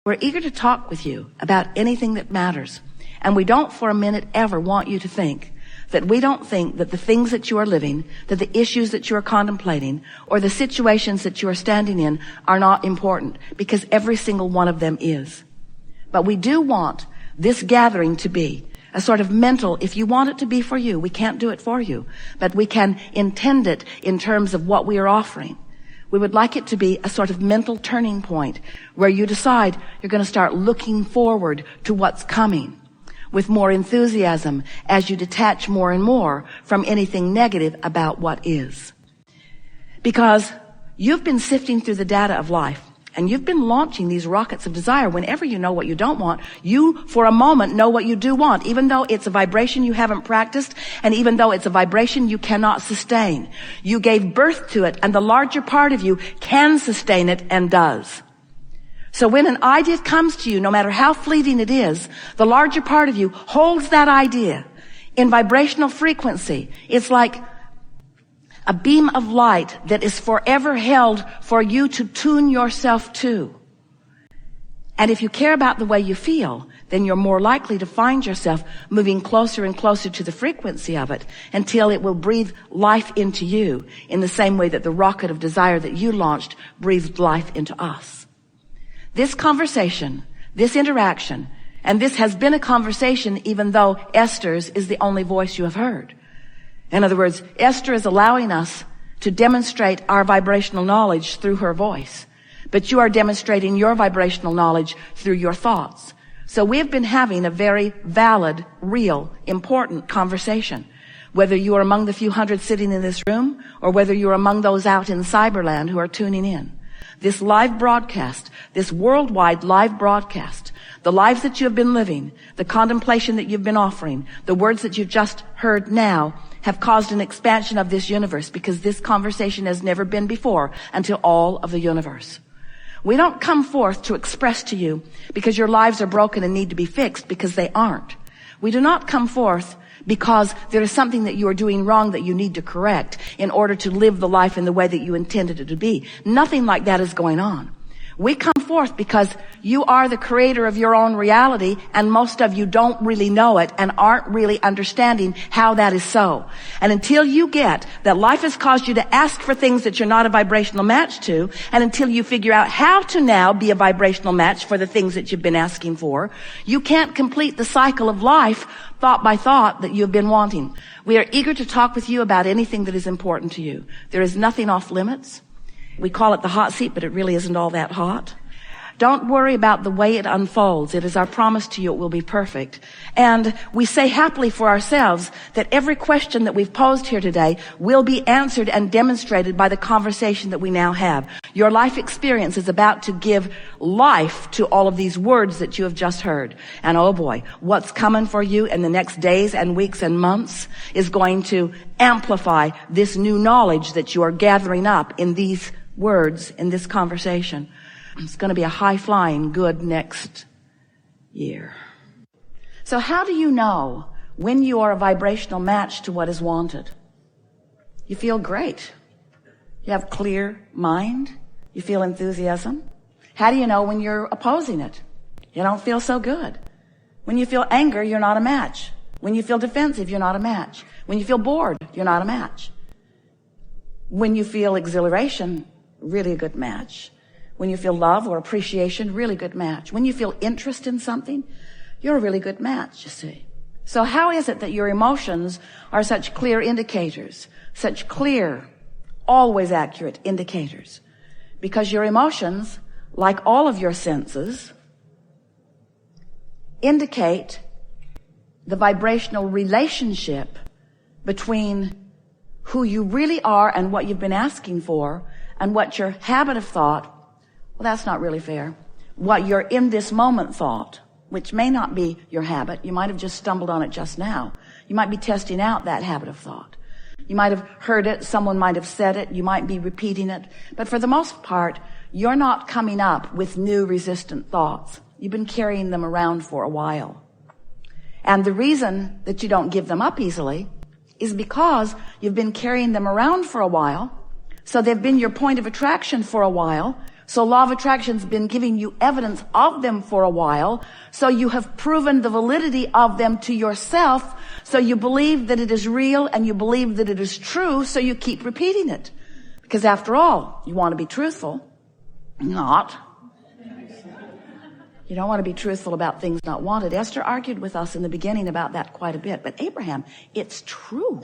We're eager to talk with you about anything that matters. And we don't for a minute ever want you to think that we don't think that the things that you are living, that the issues that you are contemplating, or the situations that you are standing in are not important, because every single one of them is. But we do want this gathering to be a sort of mental, if you want it to be for you, we can't do it for you, but we can intend it in terms of what we are offering. We would like it to be a sort of mental turning point where you decide you're going to start looking forward to what's coming with more enthusiasm as you detach more and more from anything negative about what is. Because you've been sifting through the data of life and you've been launching these rockets of desire. Whenever you know what you don't want, you for a moment know what you do want, even though it's a vibration you haven't practiced, and even though it's a vibration you cannot sustain. You gave birth to it, and the larger part of you can sustain it and does. So when an idea comes to you, no matter how fleeting it is, the larger part of you holds that idea in vibrational frequency. It's like a beam of light that is forever held for you to tune yourself to. And if you care about the way you feel, then you're more likely to find yourself moving closer and closer to the frequency of it until it will breathe life into you in the same way that the rocket of desire that you launched breathed life into us. This conversation, this interaction, and this has been a conversation even though Esther's is the only voice you have heard. In other words, Esther is allowing us to demonstrate our vibrational knowledge through her voice. But you are demonstrating your vibrational knowledge through your thoughts. So we have been having a very valid, real, important conversation. Whether you are among the few hundred sitting in this room, or whether you are among those out in cyberland who are tuning in. This live broadcast, this worldwide live broadcast, the lives that you have been living, the contemplation that you've been offering, the words that you've just heard now, have caused an expansion of this universe, because this conversation has never been before until all of the universe. We don't come forth to express to you because your lives are broken and need to be fixed, because they aren't. We do not come forth because there is something that you are doing wrong that you need to correct in order to live the life in the way that you intended it to be. Nothing like that is going on. We come forth because you are the creator of your own reality, and most of you don't really know it and aren't really understanding how that is so. And until you get that life has caused you to ask for things that you're not a vibrational match to, and until you figure out how to now be a vibrational match for the things that you've been asking for, you can't complete the cycle of life thought by thought that you've been wanting. We are eager to talk with you about anything that is important to you. There is nothing off limits. We call it the hot seat, but it really isn't all that hot. Don't worry about the way it unfolds. It is our promise to you it will be perfect. And we say happily for ourselves that every question that we've posed here today will be answered and demonstrated by the conversation that we now have. Your life experience is about to give life to all of these words that you have just heard. And oh boy, what's coming for you in the next days and weeks and months is going to amplify this new knowledge that you are gathering up in these words, in this conversation. It's going to be a high-flying good next year. So how do you know when you are a vibrational match to what is wanted? You feel great. You have clear mind. You feel enthusiasm. How do you know when you're opposing it? You don't feel so good. When you feel anger, you're not a match. When you feel defensive, you're not a match. When you feel bored, you're not a match. When you feel exhilaration, really a good match. When you feel love or appreciation, really good match. When you feel interest in something, you're a really good match, you see. So how is it that your emotions are such clear indicators, such clear, always accurate indicators? Because your emotions, like all of your senses, indicate the vibrational relationship between who you really are and what you've been asking for, and what your habit of thought, well, that's not really fair, what your in this moment thought, which may not be your habit. You might have just stumbled on it just now. You might be testing out that habit of thought. You might have heard it. Someone might have said it. You might be repeating it. But for the most part, you're not coming up with new resistant thoughts. You've been carrying them around for a while. And the reason that you don't give them up easily is because you've been carrying them around for a while. So they've been your point of attraction for a while, So law of attraction's been giving you evidence of them for a while. So you have proven the validity of them to yourself. So you believe that it is real and you believe that it is true. So you keep repeating it. Because after all, you want to be truthful. Not. You don't want to be truthful about things not wanted. Esther argued with us in the beginning about that quite a bit. But Abraham, it's true.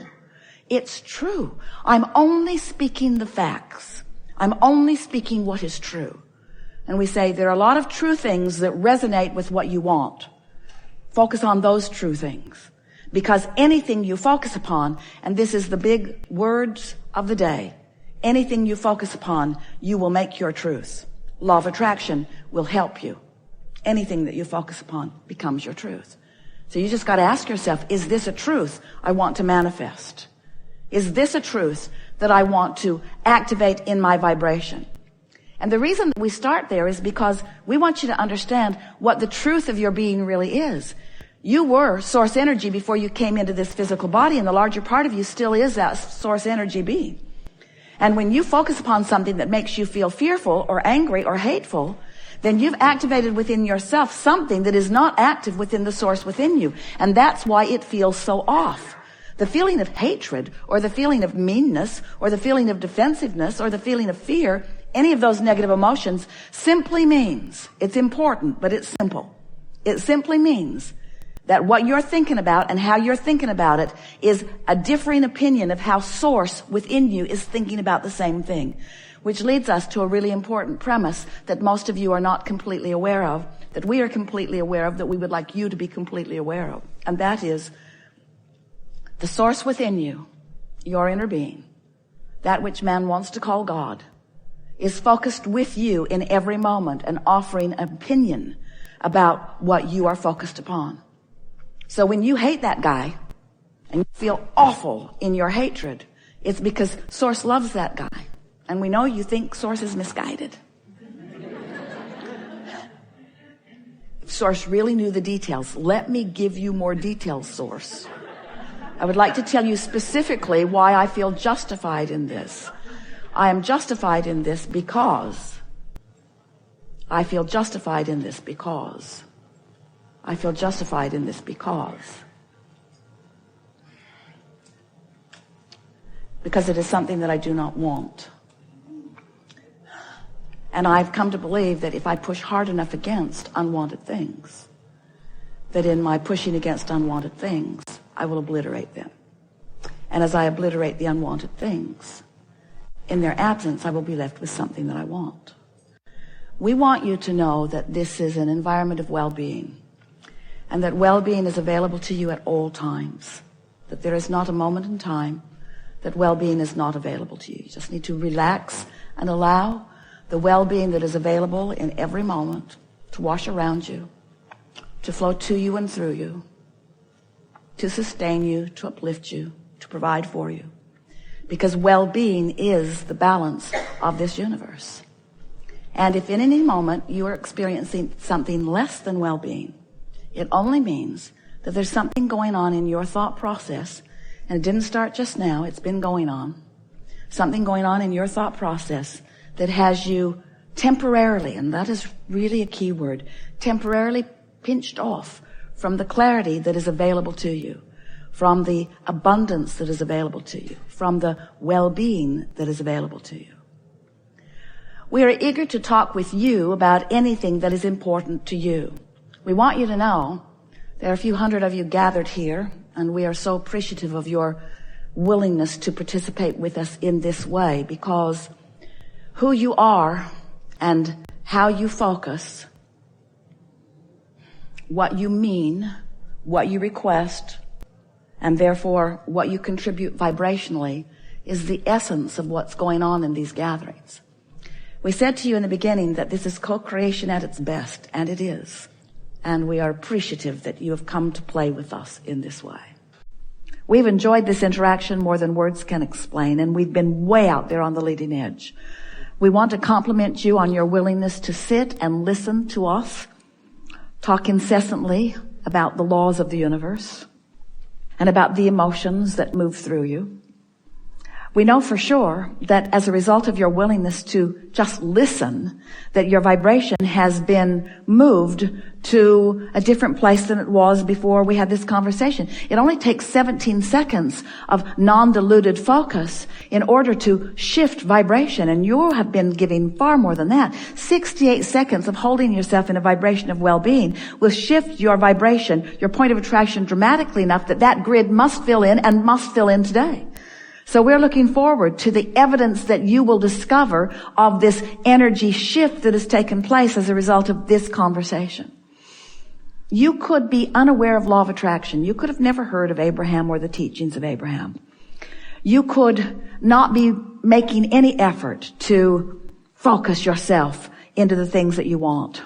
It's true. I'm only speaking the facts. I'm only speaking what is true. And we say there are a lot of true things that resonate with what you want. Focus on those true things. Because anything you focus upon, and this is the big words of the day, anything you focus upon, you will make your truth. Law of attraction will help you. Anything that you focus upon becomes your truth. So you just got to ask yourself, is this a truth I want to manifest? Is this a truth that I want to activate in my vibration? And the reason that we start there is because we want you to understand what the truth of your being really is. You were source energy before you came into this physical body, and the larger part of you still is that source energy being. And when you focus upon something that makes you feel fearful or angry or hateful, then you've activated within yourself something that is not active within the source within you. And that's why it feels so off. The feeling of hatred or the feeling of meanness or the feeling of defensiveness or the feeling of fear, any of those negative emotions simply means, it's important, but it's simple. It simply means that what you're thinking about and how you're thinking about it is a differing opinion of how source within you is thinking about the same thing. Which leads us to a really important premise that most of you are not completely aware of, that we are completely aware of, that we would like you to be completely aware of. And that is the source within you, your inner being, that which man wants to call God, is focused with you in every moment and offering an opinion about what you are focused upon. So when you hate that guy and you feel awful in your hatred, it's because source loves that guy. And we know you think source is misguided. If source really knew the details, let me give you more details, source. I would like to tell you specifically why I feel justified in this. I am justified in this because I feel justified in this because I feel justified in this because it is something that I do not want. And I've come to believe that if I push hard enough against unwanted things, that in my pushing against unwanted things, I will obliterate them. And as I obliterate the unwanted things, in their absence, I will be left with something that I want. We want you to know that this is an environment of well-being, and that well-being is available to you at all times, that there is not a moment in time that well-being is not available to you. You just need to relax and allow the well-being that is available in every moment to wash around you, to flow to you and through you, to sustain you, to uplift you, to provide for you. Because well-being is the balance of this universe. And if in any moment you are experiencing something less than well-being, it only means that there's something going on in your thought process, and it didn't start just now, it's been going on. Something going on in your thought process that has you temporarily, and that is really a key word, temporarily pinched off from the clarity that is available to you, from the abundance that is available to you, from the well-being that is available to you. We are eager to talk with you about anything that is important to you. We want you to know there are a few hundred of you gathered here, and we are so appreciative of your willingness to participate with us in this way, because who you are and how you focus, what you mean, what you request, and therefore what you contribute vibrationally is the essence of what's going on in these gatherings. We said to you in the beginning that this is co-creation at its best, and it is. And we are appreciative that you have come to play with us in this way. We've enjoyed this interaction more than words can explain, and we've been way out there on the leading edge. We want to compliment you on your willingness to sit and listen to us talk incessantly about the laws of the universe and about the emotions that move through you. We know for sure that as a result of your willingness to just listen, that your vibration has been moved to a different place than it was before we had this conversation. It only takes 17 seconds of non-diluted focus in order to shift vibration, and you have been giving far more than that. 68 seconds of holding yourself in a vibration of well-being will shift your vibration, your point of attraction dramatically enough that that grid must fill in and must fill in today. So we're looking forward to the evidence that you will discover of this energy shift that has taken place as a result of this conversation. You could be unaware of law of attraction. You could have never heard of Abraham or the teachings of Abraham. You could not be making any effort to focus yourself into the things that you want.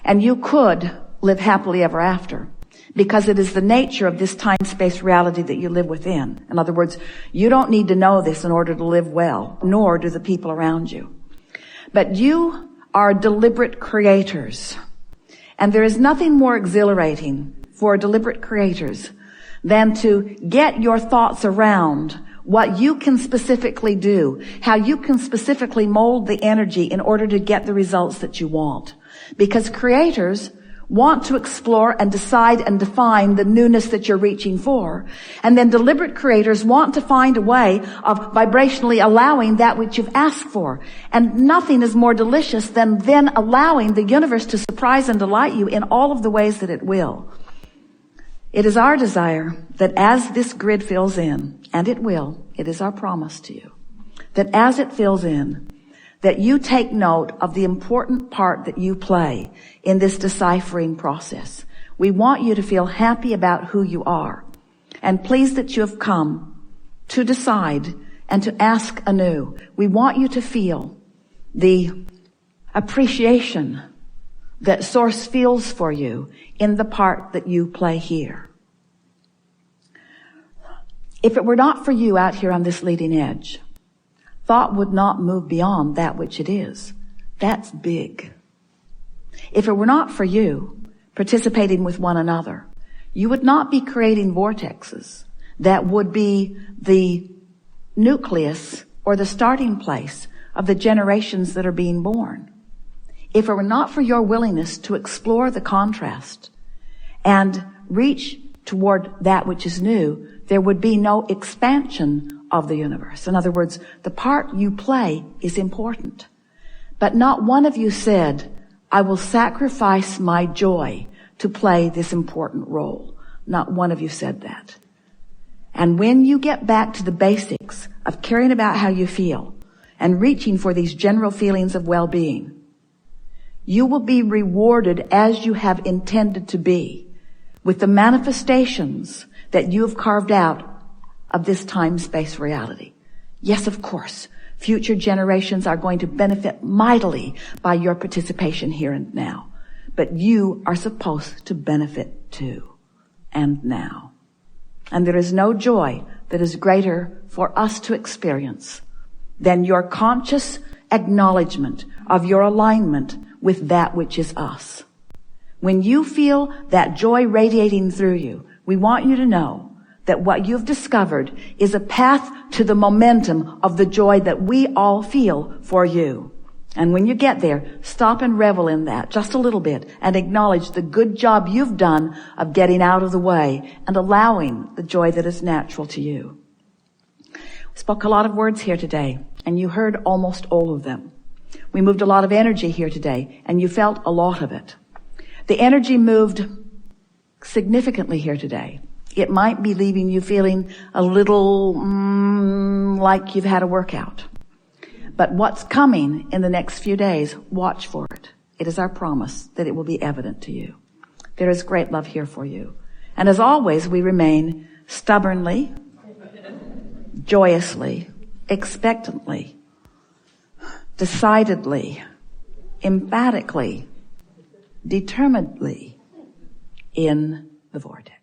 And you could live happily ever after, because it is the nature of this time-space reality that you live within. In other words, you don't need to know this in order to live well, nor do the people around you. But you are deliberate creators. And there is nothing more exhilarating for deliberate creators than to get your thoughts around what you can specifically do, how you can specifically mold the energy in order to get the results that you want. Because creators want to explore and decide and define the newness that you're reaching for. And then deliberate creators want to find a way of vibrationally allowing that which you've asked for. And nothing is more delicious than then allowing the universe to surprise and delight you in all of the ways that it will. It is our desire that as this grid fills in, and it will, it is our promise to you, that as it fills in, that you take note of the important part that you play in this deciphering process. We want you to feel happy about who you are, and pleased that you have come to decide and to ask anew. We want you to feel the appreciation that Source feels for you in the part that you play here. If it were not for you out here on this leading edge, thought would not move beyond that which it is. That's big. If it were not for you participating with one another, you would not be creating vortexes that would be the nucleus or the starting place of the generations that are being born. If it were not for your willingness to explore the contrast and reach toward that which is new, there would be no expansion of the universe. In other words, the part you play is important. But not one of you said, I will sacrifice my joy to play this important role. Not one of you said that. And when you get back to the basics of caring about how you feel and reaching for these general feelings of well-being, you will be rewarded as you have intended to be with the manifestations that you have carved out of this time-space reality. Yes, of course, future generations are going to benefit mightily by your participation here and now. But you are supposed to benefit too, and now. And there is no joy that is greater for us to experience than your conscious acknowledgement of your alignment with that which is us. When you feel that joy radiating through you, we want you to know that what you've discovered is a path to the momentum of the joy that we all feel for you. And when you get there, stop and revel in that just a little bit and acknowledge the good job you've done of getting out of the way and allowing the joy that is natural to you. We spoke a lot of words here today, and you heard almost all of them. We moved a lot of energy here today, and you felt a lot of it. The energy moved significantly here today. It might be leaving you feeling a little like you've had a workout. But what's coming in the next few days, watch for it. It is our promise that it will be evident to you. There is great love here for you. And as always, we remain stubbornly, joyously, expectantly, decidedly, emphatically, determinedly in the vortex.